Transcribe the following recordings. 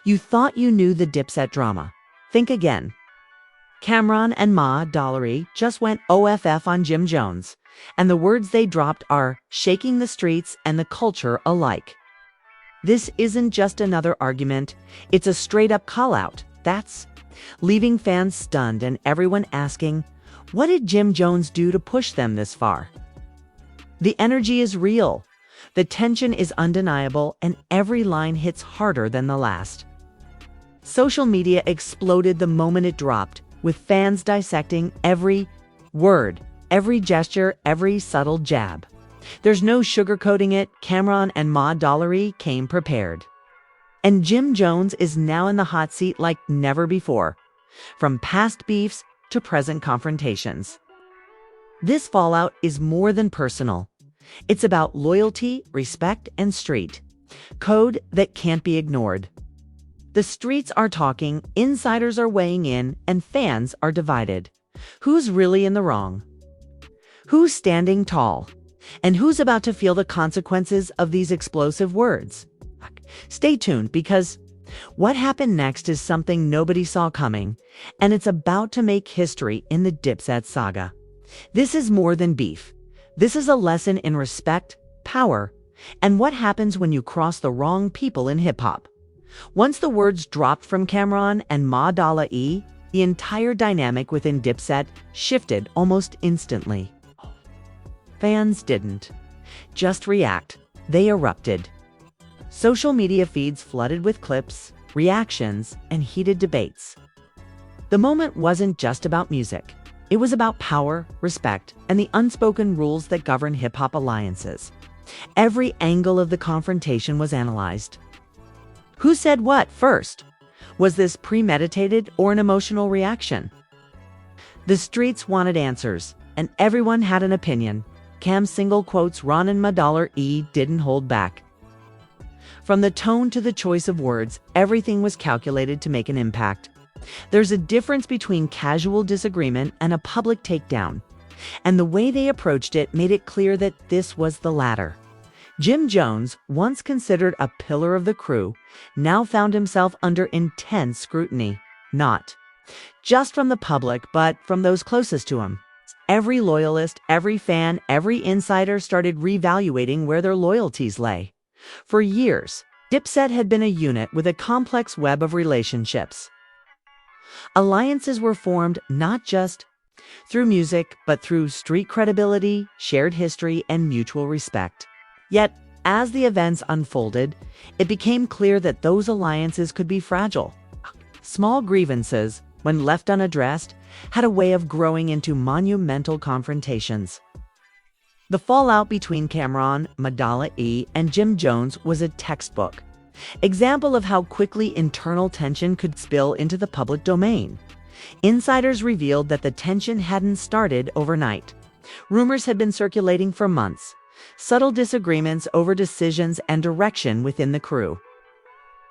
You thought you knew the dipset drama. Think again. Camron and Ma Dollery just went OFF on Jim Jones, and the words they dropped are shaking the streets and the culture alike. This isn't just another argument, it's a straight-up call-out. That's leaving fans stunned and everyone asking, what did Jim Jones do to push them this far? The energy is real, the tension is undeniable, and every line hits harder than the last. Social media exploded the moment it dropped, with fans dissecting every word, every gesture, every subtle jab. There's no sugarcoating it. Camron and Ma Dollery came prepared. And Jim Jones is now in the hot seat like never before, from past beefs to present confrontations. This fallout is more than personal. It's about loyalty, respect, and street code that can't be ignored. The streets are talking, insiders are weighing in, and fans are divided. Who's really in the wrong? Who's standing tall? And who's about to feel the consequences of these explosive words? Stay tuned, because what happened next is something nobody saw coming, and it's about to make history in the Dipset saga. This is more than beef. This is a lesson in respect, power, and what happens when you cross the wrong people in hip-hop. Once the words dropped from Camron and Ma Dollery, the entire dynamic within Dipset shifted almost instantly. Fans didn't just react, they erupted. Social media feeds flooded with clips, reactions, and heated debates. The moment wasn't just about music. It was about power, respect, and the unspoken rules that govern hip-hop alliances. Every angle of the confrontation was analyzed. Who said what first? Was this premeditated or an emotional reaction? The streets wanted answers, and everyone had an opinion. Cam's single quotes Ron and Ma Dollery didn't hold back. From the tone to the choice of words, everything was calculated to make an impact. There's a difference between casual disagreement and a public takedown, and the way they approached it made it clear that this was the latter. Jim Jones, once considered a pillar of the crew, now found himself under intense scrutiny, not just from the public, but from those closest to him. Every loyalist, every fan, every insider started reevaluating where their loyalties lay. For years, Dipset had been a unit with a complex web of relationships. Alliances were formed not just through music, but through street credibility, shared history, and mutual respect. Yet, as the events unfolded, it became clear that those alliances could be fragile. Small grievances, when left unaddressed, had a way of growing into monumental confrontations. The fallout between Camron, Ma Dollery, and Jim Jones was a textbook example of how quickly internal tension could spill into the public domain. Insiders revealed that the tension hadn't started overnight. Rumors had been circulating for months, subtle disagreements over decisions and direction within the crew.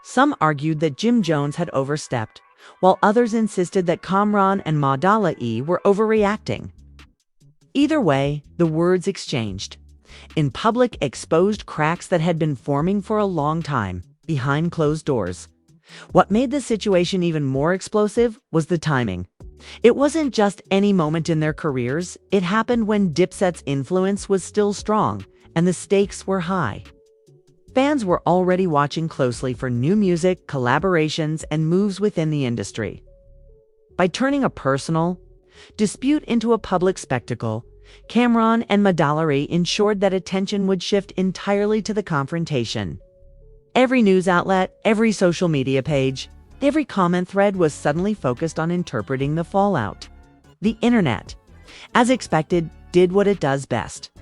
Some argued that Jim Jones had overstepped, while others insisted that Camron and Ma Dollery were overreacting. Either way, the words exchanged. In public, exposed cracks that had been forming for a long time, behind closed doors. What made the situation even more explosive was the timing. It wasn't just any moment in their careers, it happened when Dipset's influence was still strong and the stakes were high. Fans were already watching closely for new music, collaborations, and moves within the industry. By turning a personal dispute into a public spectacle, Camron and Ma Dollery ensured that attention would shift entirely to the confrontation. Every news outlet, every social media page, every comment thread was suddenly focused on interpreting the fallout. The internet, as expected, did what it does best.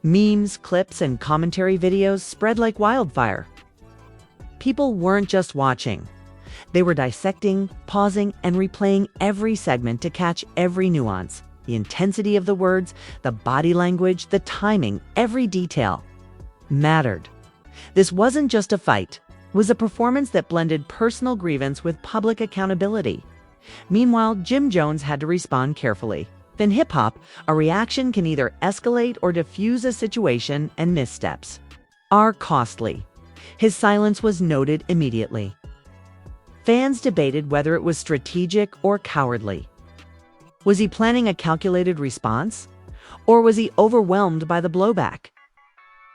Memes, clips, and commentary videos spread like wildfire. People weren't just watching. They were dissecting, pausing, and replaying every segment to catch every nuance. The intensity of the words, the body language, the timing, every detail mattered. This wasn't just a fight. It was a performance that blended personal grievance with public accountability. Meanwhile, Jim Jones had to respond carefully. In hip-hop, a reaction can either escalate or diffuse a situation, and missteps are costly. His silence was noted immediately. Fans debated whether it was strategic or cowardly. Was he planning a calculated response? Or was he overwhelmed by the blowback?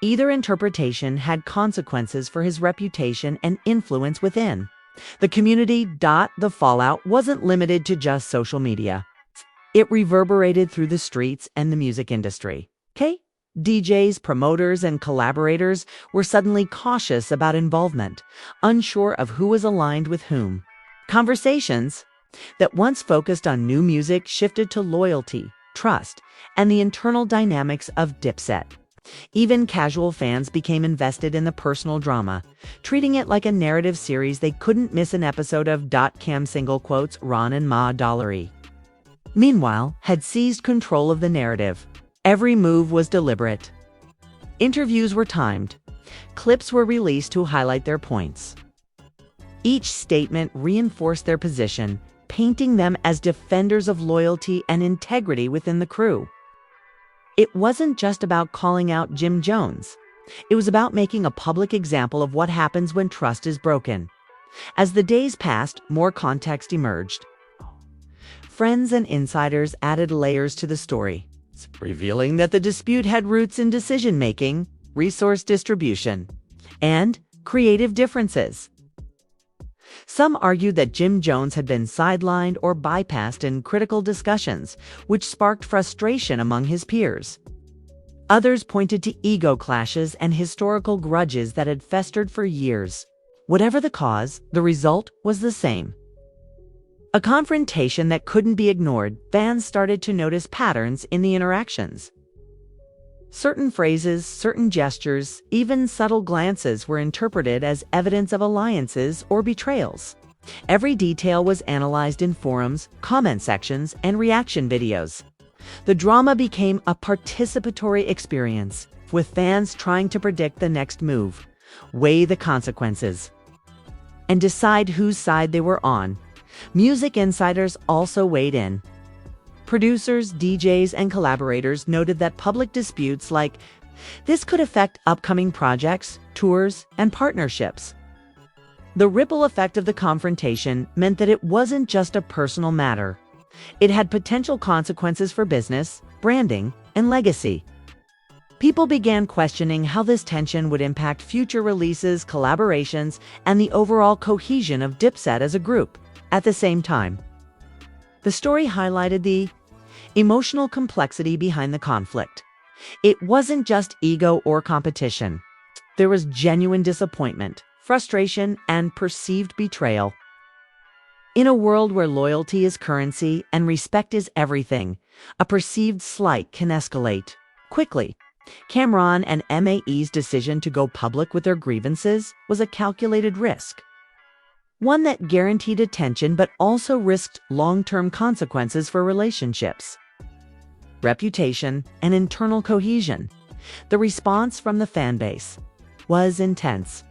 Either interpretation had consequences for his reputation and influence within the community. The fallout wasn't limited to just social media. It reverberated through the streets and the music industry. DJs, promoters, and collaborators were suddenly cautious about involvement, unsure of who was aligned with whom. Conversations that once focused on new music shifted to loyalty, trust, and the internal dynamics of Dipset. Even casual fans became invested in the personal drama, treating it like a narrative series they couldn't miss an episode of. Cam single quotes Ron and Ma Dollery, meanwhile, had seized control of the narrative. Every move was deliberate. Interviews were timed. Clips were released to highlight their points. Each statement reinforced their position, painting them as defenders of loyalty and integrity within the crew. It wasn't just about calling out Jim Jones. It was about making a public example of what happens when trust is broken. As the days passed, more context emerged. Friends and insiders added layers to the story, revealing that the dispute had roots in decision-making, resource distribution, and creative differences. Some argued that Jim Jones had been sidelined or bypassed in critical discussions, which sparked frustration among his peers. Others pointed to ego clashes and historical grudges that had festered for years. Whatever the cause, the result was the same. A confrontation that couldn't be ignored. Fans started to notice patterns in the interactions. Certain phrases, certain gestures, even subtle glances were interpreted as evidence of alliances or betrayals. Every detail was analyzed in forums, comment sections, and reaction videos. The drama became a participatory experience, with fans trying to predict the next move, weigh the consequences, and decide whose side they were on. Music insiders also weighed in. Producers, DJs, and collaborators noted that public disputes like this could affect upcoming projects, tours, and partnerships. The ripple effect of the confrontation meant that it wasn't just a personal matter. It had potential consequences for business, branding, and legacy. People began questioning how this tension would impact future releases, collaborations, and the overall cohesion of Dipset as a group. At the same time, the story highlighted the emotional complexity behind the conflict. It wasn't just ego or competition. There was genuine disappointment, frustration, and perceived betrayal. In a world where loyalty is currency and respect is everything, a perceived slight can escalate quickly. Camron and MAE's decision to go public with their grievances was a calculated risk. One that guaranteed attention but also risked long-term consequences for relationships, reputation, and internal cohesion. The response from the fan base was intense.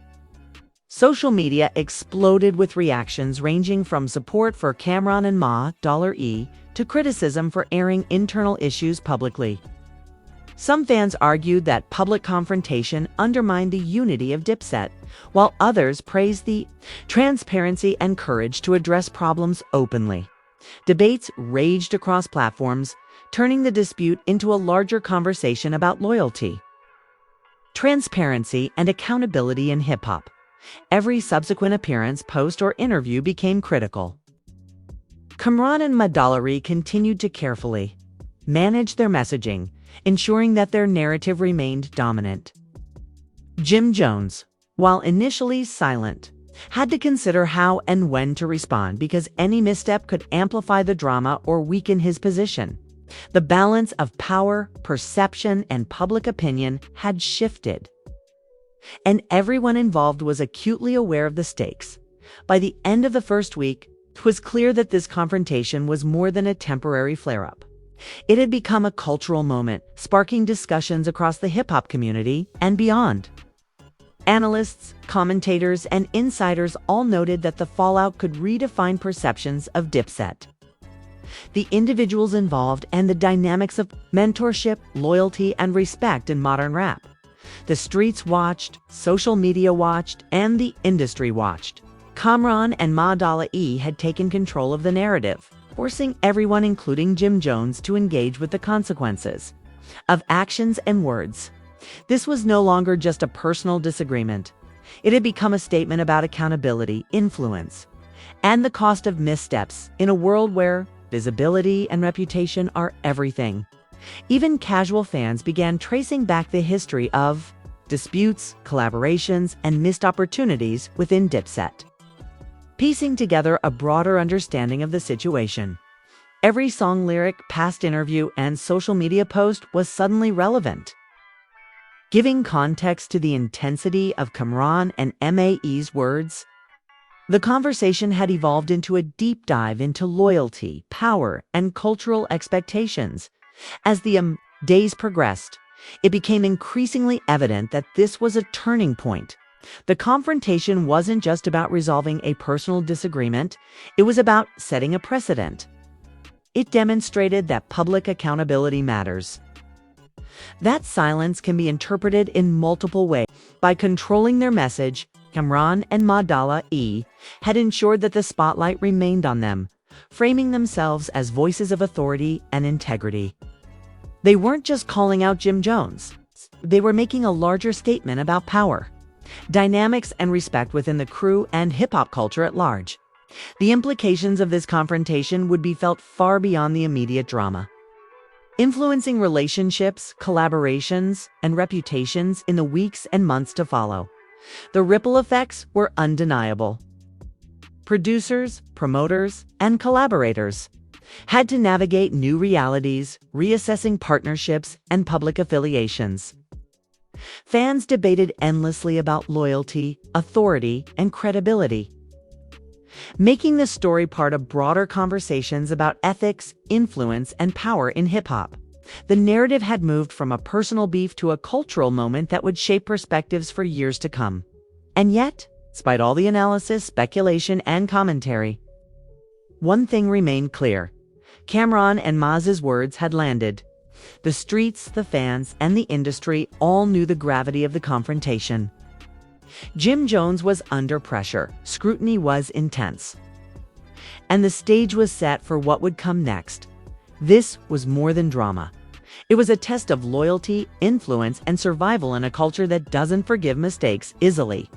Social media exploded with reactions ranging from support for Camron and Ma Dollery to criticism for airing internal issues publicly. Some fans argued that public confrontation undermined the unity of Dipset, while others praised the transparency and courage to address problems openly. Debates raged across platforms, turning the dispute into a larger conversation about loyalty, transparency, and accountability in hip-hop. Every subsequent appearance, post, or interview became critical. Camron and Ma Dollery continued to carefully manage their messaging, ensuring that their narrative remained dominant. Jim Jones, while initially silent, had to consider how and when to respond because any misstep could amplify the drama or weaken his position. The balance of power, perception, and public opinion had shifted, and everyone involved was acutely aware of the stakes. By the end of the first week, it was clear that this confrontation was more than a temporary flare-up. It had become a cultural moment, sparking discussions across the hip-hop community and beyond. Analysts, commentators, and insiders all noted that the fallout could redefine perceptions of Dipset, the individuals involved, and the dynamics of mentorship, loyalty, and respect in modern rap. The streets watched, social media watched, and the industry watched. Camron and Ma had taken control of the narrative, forcing everyone, including Jim Jones, to engage with the consequences of actions and words. This was no longer just a personal disagreement. It had become a statement about accountability, influence, and the cost of missteps in a world where visibility and reputation are everything. Even casual fans began tracing back the history of disputes, collaborations, and missed opportunities within Dipset, piecing together a broader understanding of the situation. Every song lyric, past interview, and social media post was suddenly relevant, giving context to the intensity of Camron and Mae's words. The conversation had evolved into a deep dive into loyalty, power, and cultural expectations. As the days progressed, it became increasingly evident that this was a turning point. The confrontation wasn't just about resolving a personal disagreement, it was about setting a precedent. It demonstrated that public accountability matters. That silence can be interpreted in multiple ways. By controlling their message, Camron and Ma had ensured that the spotlight remained on them, framing themselves as voices of authority and integrity. They weren't just calling out Jim Jones. They were making a larger statement about power, dynamics, and respect within the crew and hip-hop culture at large. The implications of this confrontation would be felt far beyond the immediate drama, influencing relationships, collaborations, and reputations in the weeks and months to follow. The ripple effects were undeniable. Producers, promoters, and collaborators had to navigate new realities, reassessing partnerships and public affiliations. Fans debated endlessly about loyalty, authority, and credibility, making the story part of broader conversations about ethics, influence, and power in hip-hop. The narrative had moved from a personal beef to a cultural moment that would shape perspectives for years to come. And yet, despite all the analysis, speculation, and commentary, one thing remained clear. Camron and Mase's words had landed. The streets, the fans, and the industry all knew the gravity of the confrontation. Jim Jones was under pressure, scrutiny was intense, and the stage was set for what would come next. This was more than drama. It was a test of loyalty, influence, and survival in a culture that doesn't forgive mistakes easily.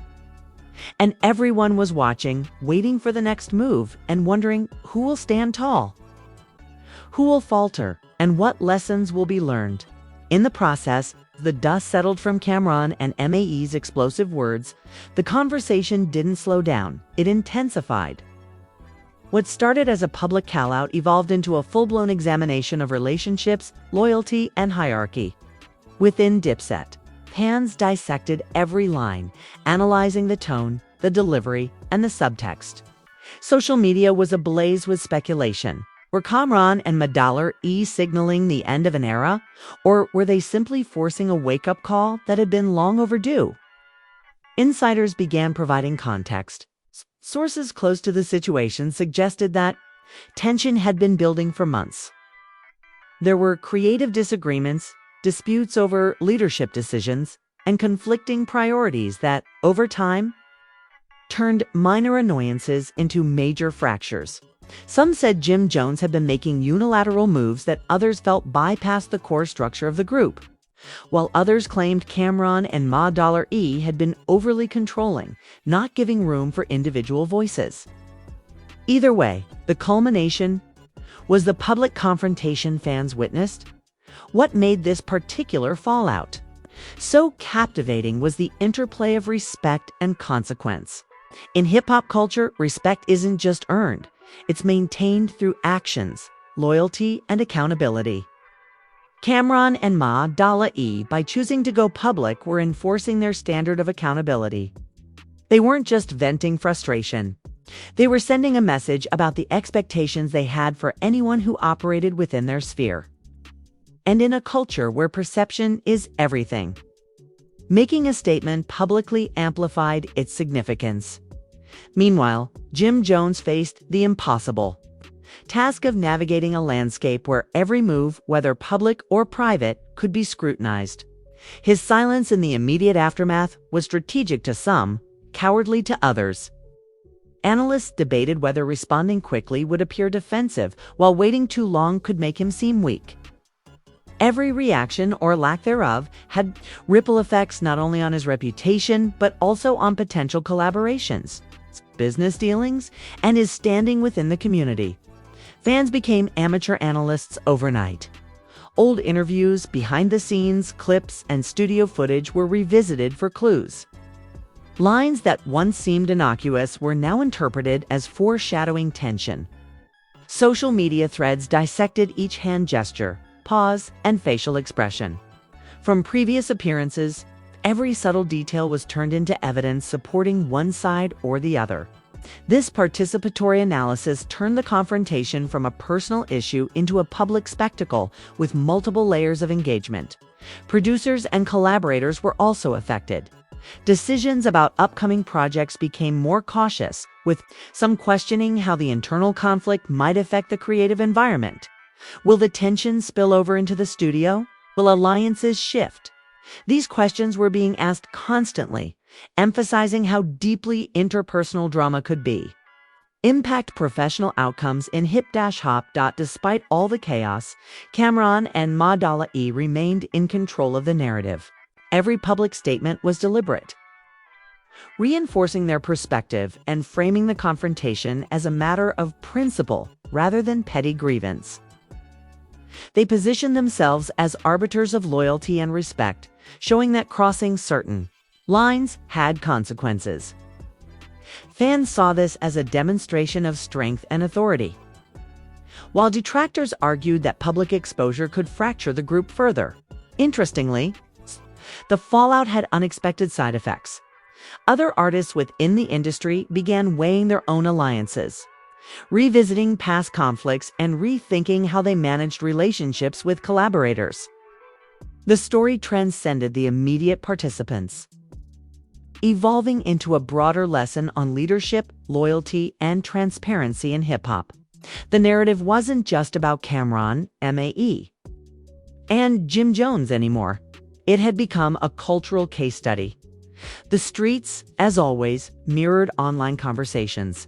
And everyone was watching, waiting for the next move, and wondering who will stand tall, who will falter, and what lessons will be learned. In the process, the dust settled from Camron and Mae's explosive words. The conversation didn't slow down, it intensified. What started as a public callout evolved into a full-blown examination of relationships, loyalty, and hierarchy. Within Dipset, fans dissected every line, analyzing the tone, the delivery, and the subtext. Social media was ablaze with speculation. Were Camron and Ma signaling the end of an era, or were they simply forcing a wake-up call that had been long overdue? Insiders began providing context. Sources close to the situation suggested that tension had been building for months. There were creative disagreements, disputes over leadership decisions, and conflicting priorities that, over time, turned minor annoyances into major fractures. Some said Jim Jones had been making unilateral moves that others felt bypassed the core structure of the group, while others claimed Camron and Ma had been overly controlling, not giving room for individual voices. Either way, the culmination was the public confrontation fans witnessed. What made this particular fallout so captivating was the interplay of respect and consequence. In hip-hop culture, respect isn't just earned. It's maintained through actions, loyalty, and accountability. Camron and Ma, by choosing to go public, were enforcing their standard of accountability. They weren't just venting frustration. They were sending a message about the expectations they had for anyone who operated within their sphere. And in a culture where perception is everything, making a statement publicly amplified its significance. Meanwhile, Jim Jones faced the impossible task of navigating a landscape where every move, whether public or private, could be scrutinized. His silence in the immediate aftermath was strategic to some, cowardly to others. Analysts debated whether responding quickly would appear defensive, while waiting too long could make him seem weak. Every reaction, or lack thereof, had ripple effects not only on his reputation, but also on potential collaborations, business dealings, and his standing within the community. Fans became amateur analysts overnight. Old interviews, behind-the-scenes clips, and studio footage were revisited for clues. Lines that once seemed innocuous were now interpreted as foreshadowing tension. Social media threads dissected each hand gesture, pause, and facial expression. From previous appearances, every subtle detail was turned into evidence supporting one side or the other. This participatory analysis turned the confrontation from a personal issue into a public spectacle with multiple layers of engagement. Producers and collaborators were also affected. Decisions about upcoming projects became more cautious, with some questioning how the internal conflict might affect the creative environment. Will the tension spill over into the studio? Will alliances shift? These questions were being asked constantly, emphasizing how deeply interpersonal drama could be. Impact professional outcomes in hip-hop. Despite all the chaos, Camron and mase remained in control of the narrative. Every public statement was deliberate, reinforcing their perspective and framing the confrontation as a matter of principle rather than petty grievance. They positioned themselves as arbiters of loyalty and respect, showing that crossing certain lines had consequences. Fans saw this as a demonstration of strength and authority, while detractors argued that public exposure could fracture the group further. Interestingly, the fallout had unexpected side effects. Other artists within the industry began weighing their own alliances, revisiting past conflicts, and rethinking how they managed relationships with collaborators. The story transcended the immediate participants, evolving into a broader lesson on leadership, loyalty, and transparency in hip-hop. The narrative wasn't just about Camron, mase, and Jim Jones anymore. It had become a cultural case study. The streets, as always, mirrored online conversations.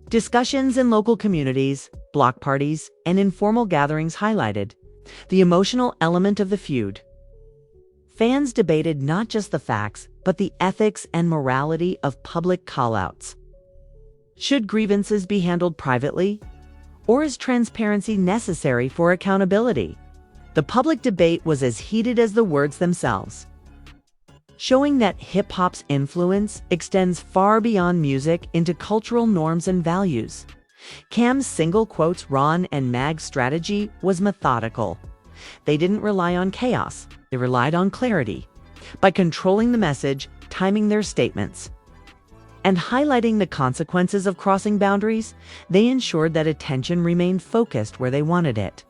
Discussions in local communities, block parties, and informal gatherings highlighted the emotional element of the feud. Fans debated not just the facts, but the ethics and morality of public callouts. Should grievances be handled privately, or is transparency necessary for accountability? The public debate was as heated as the words themselves, showing that hip-hop's influence extends far beyond music into cultural norms and values. Cam's single quotes Ron and Mag's strategy was methodical. They didn't rely on chaos, they relied on clarity. By controlling the message, timing their statements, and highlighting the consequences of crossing boundaries, they ensured that attention remained focused where they wanted it.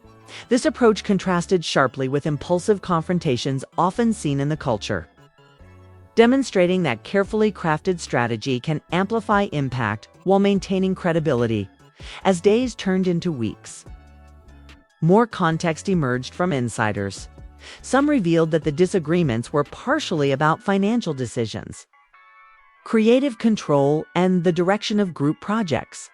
This approach contrasted sharply with impulsive confrontations often seen in the culture, demonstrating that carefully crafted strategy can amplify impact while maintaining credibility. As days turned into weeks, more context emerged from insiders. Some revealed that the disagreements were partially about financial decisions, creative control, and the direction of group projects.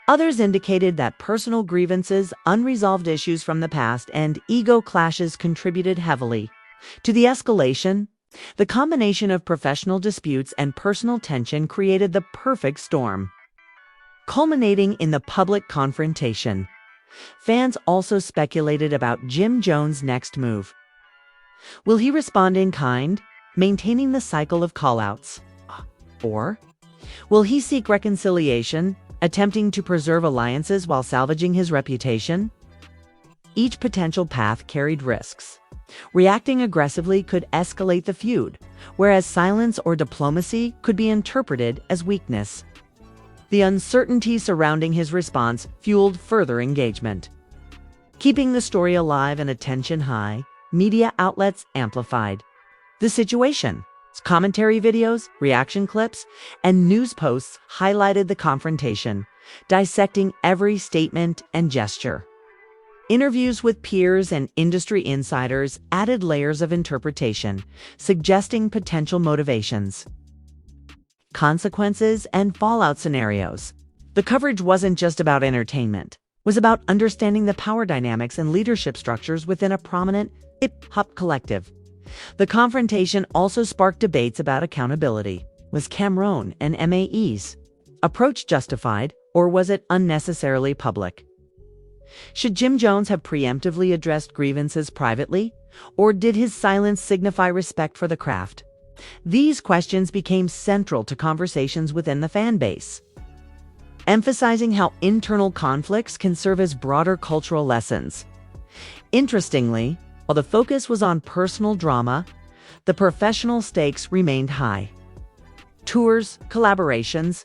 Others indicated that personal grievances, unresolved issues from the past, and ego clashes contributed heavily to the escalation. The combination of professional disputes and personal tension created the perfect storm, culminating in the public confrontation. Fans also speculated about Jim Jones' next move. Will he respond in kind, maintaining the cycle of callouts? Or will he seek reconciliation, attempting to preserve alliances while salvaging his reputation? Each potential path carried risks. Reacting aggressively could escalate the feud, whereas silence or diplomacy could be interpreted as weakness. The uncertainty surrounding his response fueled further engagement. Keeping the story alive and attention high, media outlets amplified the situation. Commentary videos, reaction clips, and news posts highlighted the confrontation, dissecting every statement and gesture. Interviews with peers and industry insiders added layers of interpretation, suggesting potential motivations. consequences, and fallout scenarios. The coverage wasn't just about entertainment. It was about understanding the power dynamics and leadership structures within a prominent hip-hop collective. The confrontation also sparked debates about accountability. Was Camron and Mase's approach justified, or was it unnecessarily public? Should Jim Jones have preemptively addressed grievances privately, or did his silence signify respect for the craft? These questions became central to conversations within the fan base, emphasizing how internal conflicts can serve as broader cultural lessons. Interestingly, while the focus was on personal drama, the professional stakes remained high. Tours, collaborations,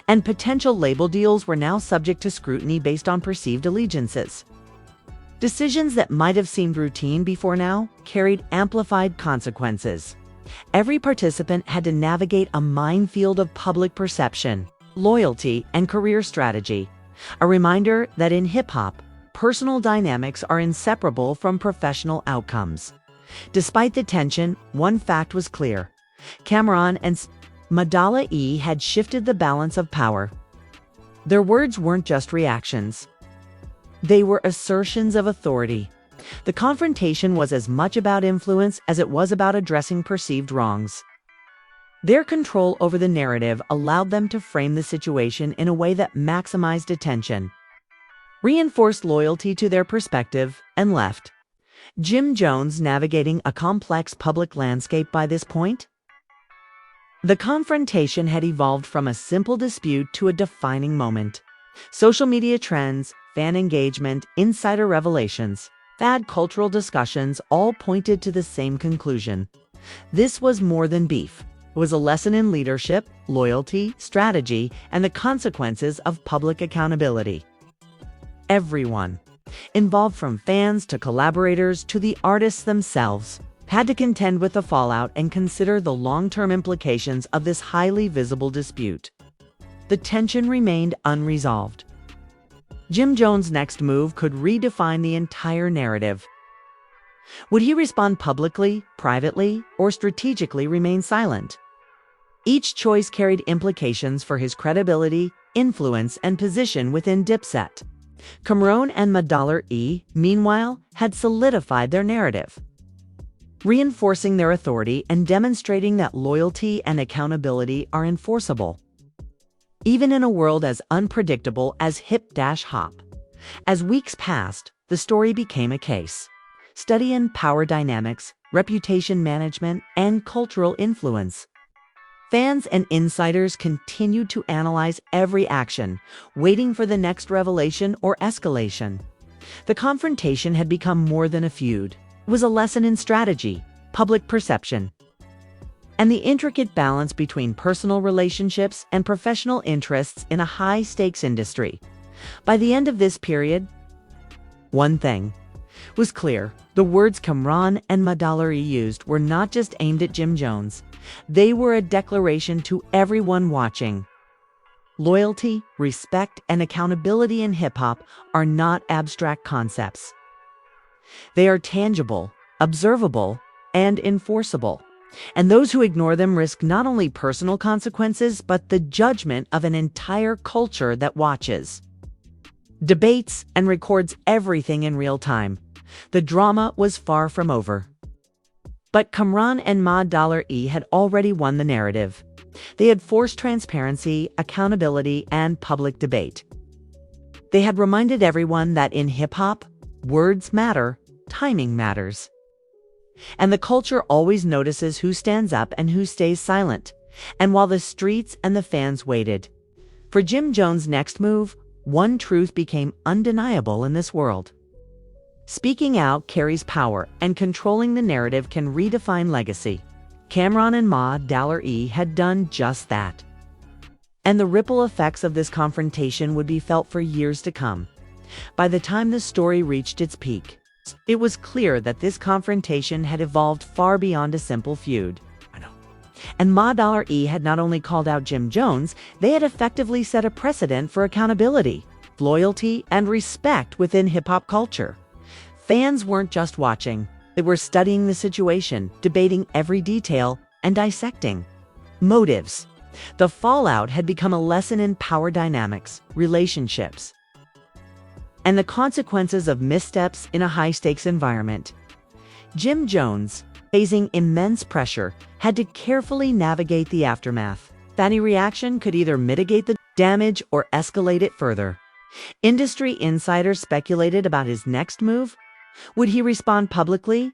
and potential label deals were now subject to scrutiny based on perceived allegiances. Decisions that might have seemed routine before now carried amplified consequences. Every participant had to navigate a minefield of public perception, loyalty, and career strategy. A reminder that in hip-hop, personal dynamics are inseparable from professional outcomes. Despite the tension, one fact was clear. Camron and Madala had shifted the balance of power. Their words weren't just reactions. They were assertions of authority. The confrontation was as much about influence as it was about addressing perceived wrongs. Their control over the narrative allowed them to frame the situation in a way that maximized attention, reinforced loyalty to their perspective, and left Jim Jones navigating a complex public landscape by this point. The confrontation had evolved from a simple dispute to a defining moment. Social media trends, fan engagement, insider revelations, fad cultural discussions all pointed to the same conclusion. This was more than beef. It was a lesson in leadership, loyalty, strategy, and the consequences of public accountability. Everyone, involved from fans to collaborators to the artists themselves, had to contend with the fallout and consider the long-term implications of this highly visible dispute. The tension remained unresolved. Jim Jones' next move could redefine the entire narrative. Would he respond publicly, privately, or strategically remain silent? Each choice carried implications for his credibility, influence, and position within Dipset. Camron and Madala, meanwhile, had solidified their narrative, reinforcing their authority and demonstrating that loyalty and accountability are enforceable, even in a world as unpredictable as hip-hop. As weeks passed, the story became a case study in power dynamics, reputation management, and cultural influence. Fans and insiders continued to analyze every action, waiting for the next revelation or escalation. The confrontation had become more than a feud. It was a lesson in strategy, public perception, and the intricate balance between personal relationships and professional interests in a high-stakes industry. By the end of this period, one thing was clear. The words Camron and Madala used were not just aimed at Jim Jones. They were a declaration to everyone watching. Loyalty, respect, and accountability in hip-hop are not abstract concepts. They are tangible, observable, and enforceable. And those who ignore them risk not only personal consequences, but the judgment of an entire culture that watches, debates, and records everything in real time. The drama was far from over. But Camron and Madala had already won the narrative. They had forced transparency, accountability, and public debate. They had reminded everyone that in hip-hop, words matter, timing matters. And the culture always notices who stands up and who stays silent. And while the streets and the fans waited for Jim Jones' next move, one truth became undeniable in this world. Speaking out carries power, and controlling the narrative can redefine legacy. Camron and Madala had done just that. And the ripple effects of this confrontation would be felt for years to come. By the time the story reached its peak, it was clear that this confrontation had evolved far beyond a simple feud. And Madala had not only called out Jim Jones, they had effectively set a precedent for accountability, loyalty, and respect within hip-hop culture. Fans weren't just watching. They were studying the situation, debating every detail, and dissecting motives, The fallout had become a lesson in power dynamics, relationships, and the consequences of missteps in a high-stakes environment. Jim Jones, facing immense pressure, had to carefully navigate the aftermath. Any reaction could either mitigate the damage or escalate it further. Industry insiders speculated about his next move. Would he respond publicly,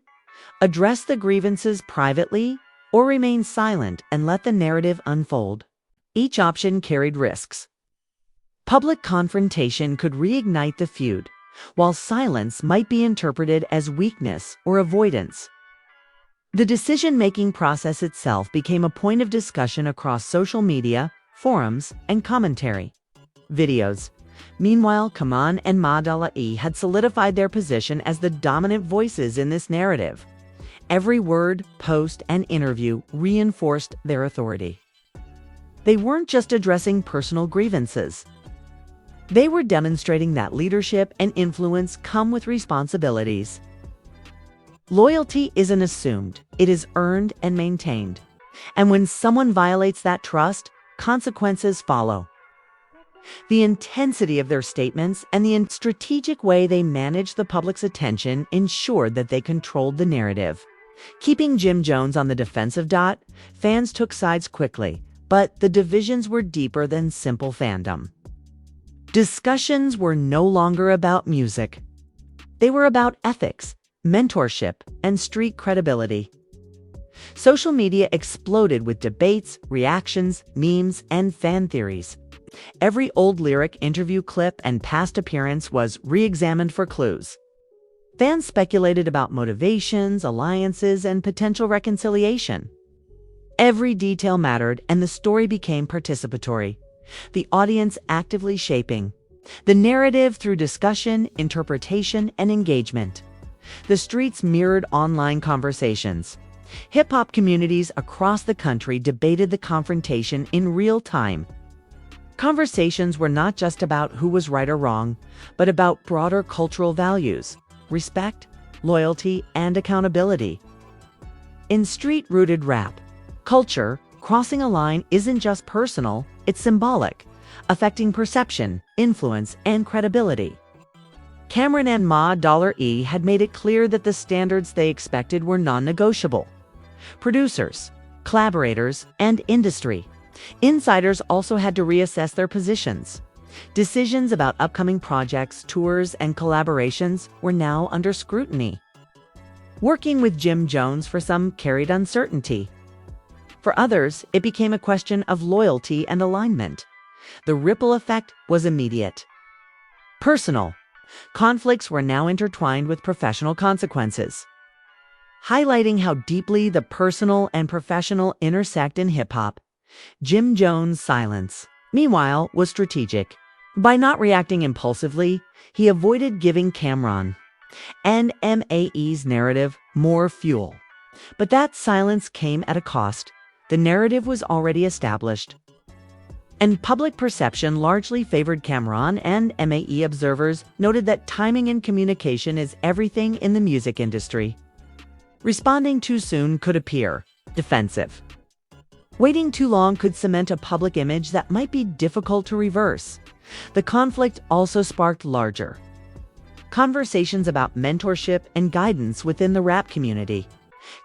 address the grievances privately, or remain silent and let the narrative unfold? Each option carried risks. Public confrontation could reignite the feud, while silence might be interpreted as weakness or avoidance. The decision-making process itself became a point of discussion across social media, forums, and commentary. Videos. Meanwhile, Camron and mase had solidified their position as the dominant voices in this narrative. Every word, post, and interview reinforced their authority. They weren't just addressing personal grievances. They were demonstrating that leadership and influence come with responsibilities. Loyalty isn't assumed, it is earned and maintained. And when someone violates that trust, consequences follow. The intensity of their statements and the strategic way they managed the public's attention ensured that they controlled the narrative. Keeping Jim Jones on the defensive, fans took sides quickly, but the divisions were deeper than simple fandom. Discussions were no longer about music. They were about ethics, mentorship, and street credibility. Social media exploded with debates, reactions, memes, and fan theories. Every old lyric, interview clip, and past appearance was re-examined for clues. Fans speculated about motivations, alliances, and potential reconciliation. Every detail mattered, and the story became participatory. The audience actively shaping the narrative through discussion, interpretation, and engagement. The streets mirrored online conversations. Hip-hop communities across the country debated the confrontation in real time. Conversations were not just about who was right or wrong, but about broader cultural values, respect, loyalty, and accountability. In street-rooted rap culture, crossing a line isn't just personal, it's symbolic, affecting perception, influence, and credibility. Camron and mase had made it clear that the standards they expected were non-negotiable. Producers, collaborators, and industry insiders also had to reassess their positions. Decisions about upcoming projects, tours, and collaborations were now under scrutiny. Working with Jim Jones for some carried uncertainty. For others, it became a question of loyalty and alignment. The ripple effect was immediate. Personal. Conflicts were now intertwined with professional consequences, highlighting how deeply the personal and professional intersect in hip-hop. Jim Jones' silence, meanwhile, was strategic. By not reacting impulsively, he avoided giving Camron and mase's narrative more fuel. But that silence came at a cost. The narrative was already established, and public perception largely favored Camron, and mase observers noted that timing and communication is everything in the music industry. Responding too soon could appear defensive. Waiting too long could cement a public image that might be difficult to reverse. The conflict also sparked larger conversations about mentorship and guidance within the rap community.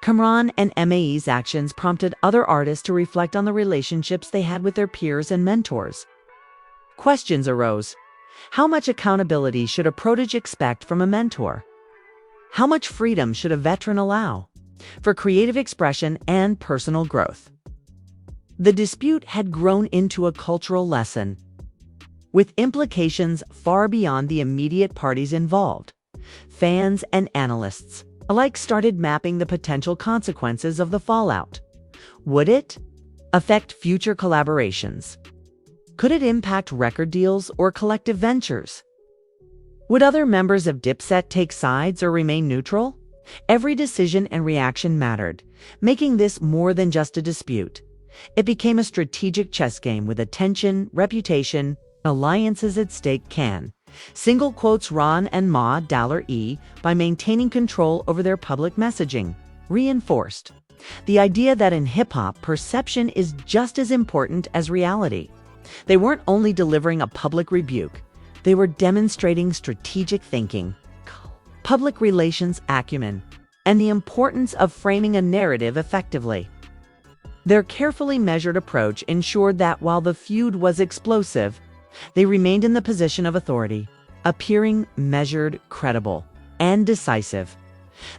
Camron and mase's actions prompted other artists to reflect on the relationships they had with their peers and mentors. Questions arose. How much accountability should a protege expect from a mentor? How much freedom should a veteran allow for creative expression and personal growth? The dispute had grown into a cultural lesson, with implications far beyond the immediate parties involved. Fans and analysts alike started mapping the potential consequences of the fallout. Would it affect future collaborations? Could it impact record deals or collective ventures? Would other members of Dipset take sides or remain neutral? Every decision and reaction mattered, making this more than just a dispute. It became a strategic chess game with attention, reputation, alliances at stake. Single quotes Ron and mase by maintaining control over their public messaging, reinforced The idea that in hip-hop, perception is just as important as reality. They weren't only delivering a public rebuke, they were demonstrating strategic thinking, public relations acumen, and the importance of framing a narrative effectively. Their carefully measured approach ensured that while the feud was explosive, they remained in the position of authority, appearing measured, credible, and decisive.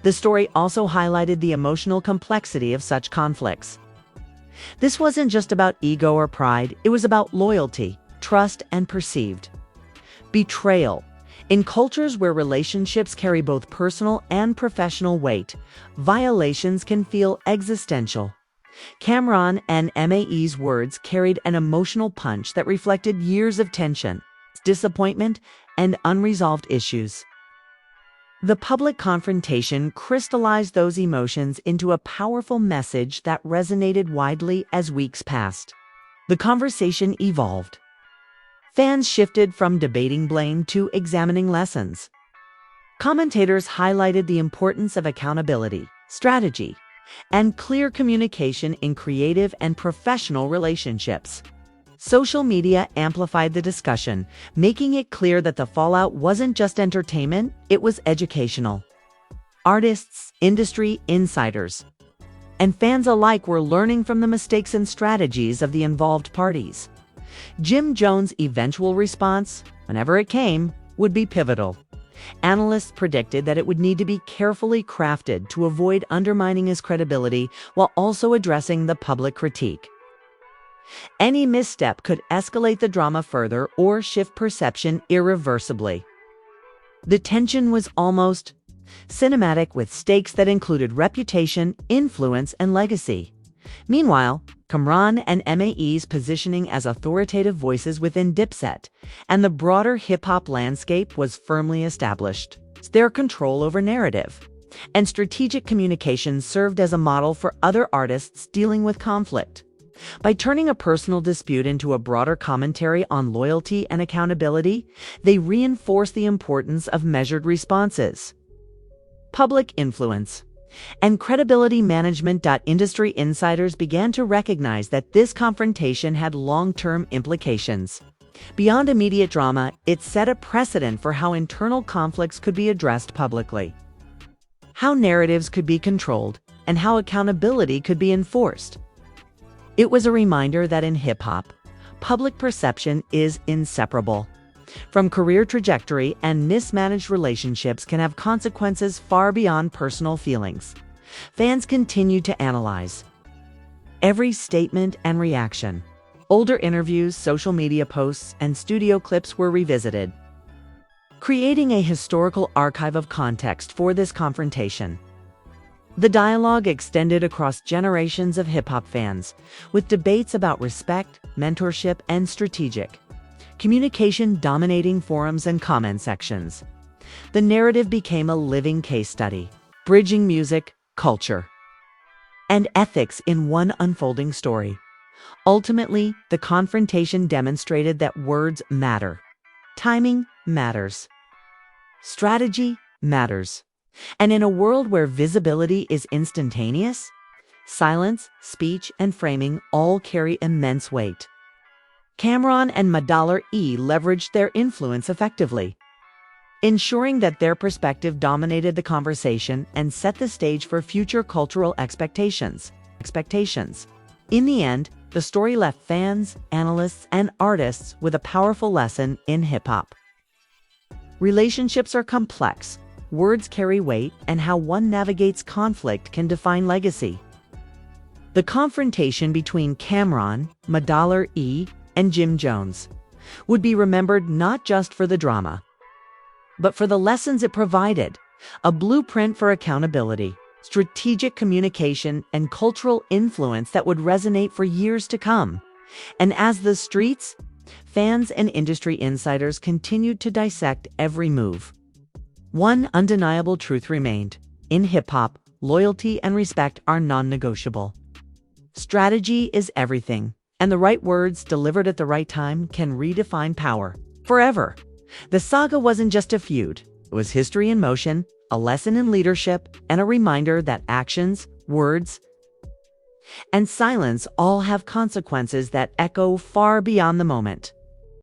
The story also highlighted the emotional complexity of such conflicts. This wasn't just about ego or pride, it was about loyalty, trust, and perceived betrayal. In cultures where relationships carry both personal and professional weight, violations can feel existential. Camron and Mase's words carried an emotional punch that reflected years of tension, disappointment, and unresolved issues. The public confrontation crystallized those emotions into a powerful message that resonated widely as weeks passed. The conversation evolved. Fans shifted from debating blame to examining lessons. Commentators highlighted the importance of accountability, strategy, and clear communication in creative and professional relationships. Social media amplified the discussion, making it clear that the fallout wasn't just entertainment, it was educational. Artists, industry insiders, and fans alike were learning from the mistakes and strategies of the involved parties. Jim Jones' eventual response, whenever it came, would be pivotal. Analysts predicted that it would need to be carefully crafted to avoid undermining his credibility while also addressing the public critique. Any misstep could escalate the drama further or shift perception irreversibly. The tension was almost cinematic, with stakes that included reputation, influence, and legacy. Meanwhile, Camron and Mase's positioning as authoritative voices within Dipset and the broader hip-hop landscape was firmly established. Their control over narrative and strategic communication served as a model for other artists dealing with conflict. By turning a personal dispute into a broader commentary on loyalty and accountability, they reinforced the importance of measured responses, public influence, and credibility management. Industry insiders began to recognize that this confrontation had long-term implications. Beyond immediate drama, it set a precedent for how internal conflicts could be addressed publicly, how narratives could be controlled, and how accountability could be enforced. It was a reminder that in hip-hop, public perception is inseparable from career trajectory, and mismanaged relationships can have consequences far beyond personal feelings. Fans continued to analyze every statement and reaction. Older interviews, social media posts, and studio clips were revisited, creating a historical archive of context for this confrontation. The dialogue extended across generations of hip-hop fans, with debates about respect, mentorship, and strategic communication dominating forums and comment sections. The narrative became a living case study, bridging music, culture, and ethics in one unfolding story. Ultimately, the confrontation demonstrated that words matter, timing matters, strategy matters. And in a world where visibility is instantaneous, silence, speech, and framing all carry immense weight. Camron and Mase leveraged their influence effectively, ensuring that their perspective dominated the conversation and set the stage for future cultural expectations. In the end, the story left fans, analysts, and artists with a powerful lesson in hip-hop. Relationships are complex, words carry weight, and how one navigates conflict can define legacy. The confrontation between Camron, Mase, and Jim Jones would be remembered not just for the drama, but for the lessons it provided, a blueprint for accountability, strategic communication, and cultural influence that would resonate for years to come. And as the streets, fans, and industry insiders continued to dissect every move, one undeniable truth remained: in hip-hop, loyalty and respect are non-negotiable. Strategy is everything, and the right words delivered at the right time can redefine power forever. The saga wasn't just a feud, it was history in motion, a lesson in leadership, and a reminder that actions, words, and silence all have consequences that echo far beyond the moment.